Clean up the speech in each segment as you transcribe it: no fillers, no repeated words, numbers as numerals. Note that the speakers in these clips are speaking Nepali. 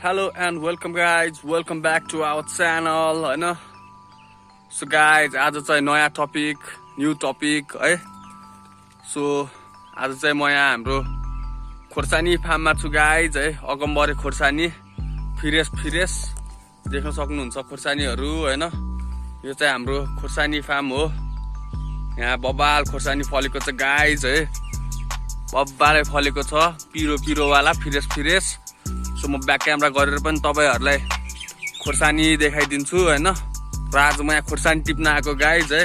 Hello and welcome guys, welcome back to our channel हैन सो गाइज आज चाहिँ नयाँ टपिक न्यू टपिक है सो आज चाहिँ म यहाँ हाम्रो खोर्सानी फार्ममा छु गाइज है अगमबरे खोर्सानी फ्रेस देख्न सक्नुहुन्छ खोर्सानीहरु हैन यो चाहिँ हाम्रो खोर्सानी फार्म हो यहाँ बबाल खोर्सानी फलेको छ गाइज है बब्बाले फलेको छ पिरो वाला फ्रेस सो म ब्याक क्यामेरा गरेर पनि तपाईहरुलाई खोर्सानी देखाइदिन्छु हैन र आज म यहाँ खोर्सानी टिप्न आएको गाइज है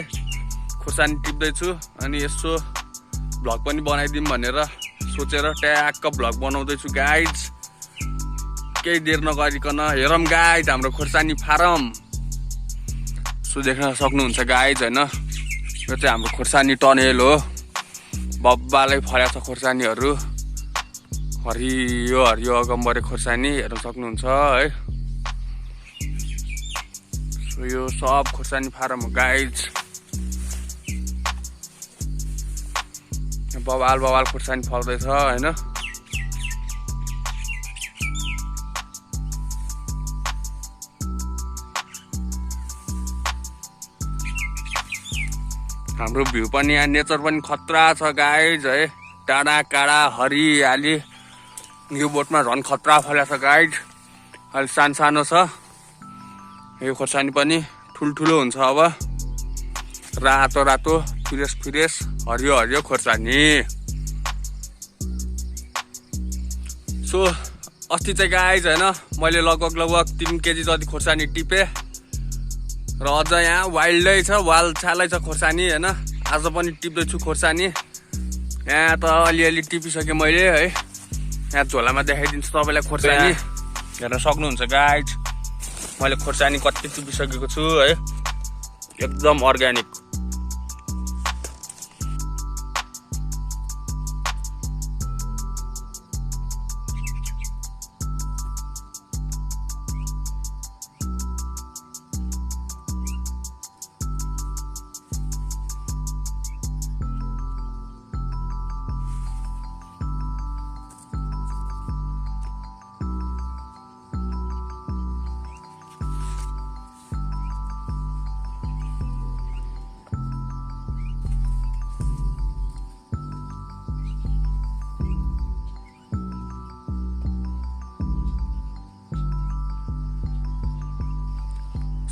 खोर्सानी टिप्दै छु अनि यसो भ्लग पनि बनाइदिम भनेर सोचेर ट्याक्क भ्लग बनाउँदै छु गाइज केही देर नगरिकन हेरौं गाइज हाम्रो खोर्सानी फार्म सो देख्न सक्नुहुन्छ गाइज हैन यो चाहिँ हाम्रो खोर्सानी टनेल हो बब्बाले फलेको छ खोर्सानीहरु हरियो अगमबरे खोर्सानी हेर्न सक्नुहुन्छ है सो यो सब खोर्सानी फार्म हो गाइज बबाल खोर्सानी फल्दैछ हैन हाम्रो भ्यू पनि यहाँ नेचर पनि खतरा छ गाइज है टाढा काडा हरियाली यो बोटमा झन् खतरा फलेको छ गाइज अलि सानो छ यो खोर्सानी पनि ठुलठुलो हुन्छ अब रातो फ्रेस हरियो खोर्सानी सो अस्ति चाहिँ गाइज हैन मैले लगभग 3 केजी जति खोर्सानी टिपे र अझ यहाँ वाइल्डै छ वाल छालै छ खोर्सानी हैन आज पनि टिप्दै छु खोर्सानी यहाँ त अलिअलि टिपिसके मैले है यहाँ झोलामा देखाइदिन्छु तपाईलाई खोर्सानी हेर्न सक्नुहुन्छ गाइज मैले खोर्सानी कति टिपिसकेको छु है एकदम अर्ग्यानिक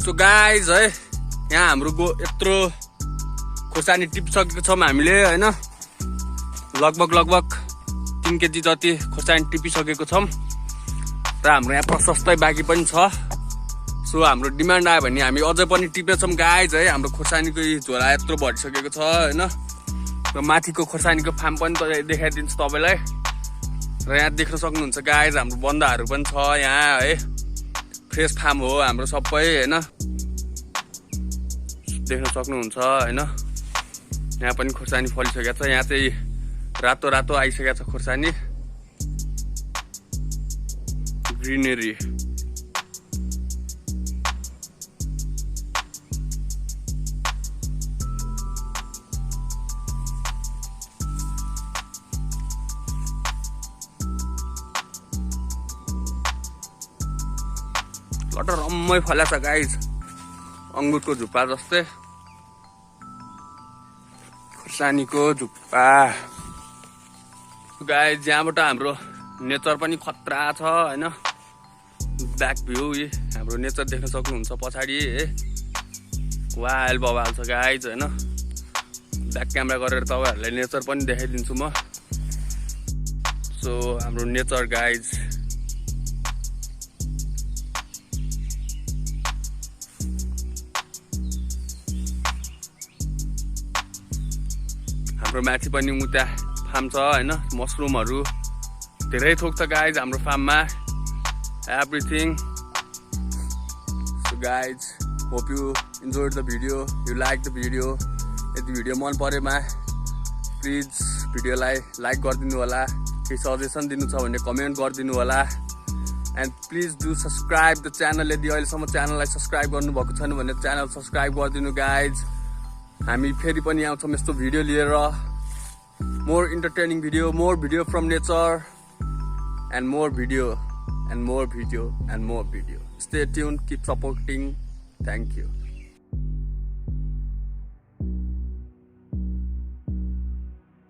सो गाइज है यहाँ हाम्रो यत्रो खोर्सानी टिपिसकेको छौं हामीले हैन लगभग 3 केजी जति खोर्सानी टिपिसकेको छौं र हाम्रो यहाँ प्रशस्तै बाँकी पनि छ सो हाम्रो डिमान्ड आयो भने हामी अझै पनि टिप्नेछौं गाइज है हाम्रो खोर्सानीको झोला यत्रो भरिसकेको छ हैन र माथिको खोर्सानीको फार्म पनि देखाइदिन्छु तपाईलाई र यहाँ देख्न सक्नुहुन्छ गाइज हाम्रो बन्दाहरु पनि छ यहाँ है फ्रेस फार्म हो हाम्रो सबै हैन देख्न सक्नुहुन्छ हैन यहाँ पनि खोर्सानी फलिसकेको छ यहाँ चाहिँ रातो आइसकेको छ खोर्सानी ग्रीनरी लटर रम्मै फल्या छ गाइज अंगुरको झुप्पा जस्तै खोर्सानीको झुप्पा गाइज यहाँबाट हाम्रो नेचर पनि खतरा छ हैन ब्याक भ्यू हाम्रो नेचर देख्न सक्नुहुन्छ पछाडी है वाइल बबाल छ गाइज हैन ब्याक क्यामेरा गरेर तपाईहरुलाई नेचर पनि देखाइदिन्छु म सो हाम्रो नेचर गाइज हाम्रो माथि पनि उता फार्म छ हैन मशरुमहरु धेरै थोक छ गाइज हाम्रो फार्ममा everything so guys hope you enjoyed the video you like the video यदि भिडियो मन परेमा प्लिज भिडियोलाई लाइक गरिदिनु होला केही सजेसन दिनु छ भने कमेन्ट गरिदिनु होला and please do subscribe the channel यदि अहिलेसम्म च्यानललाई सब्स्क्राइब गर्नुभएको छैन भने च्यानल सब्स्क्राइब गरिदिनु गाइज हामी फेरि पनि आउँछौं यस्तो भिडियो लिएर more entertaining video, more video from nature and more video and more video. Stay tuned, keep supporting. Thank you.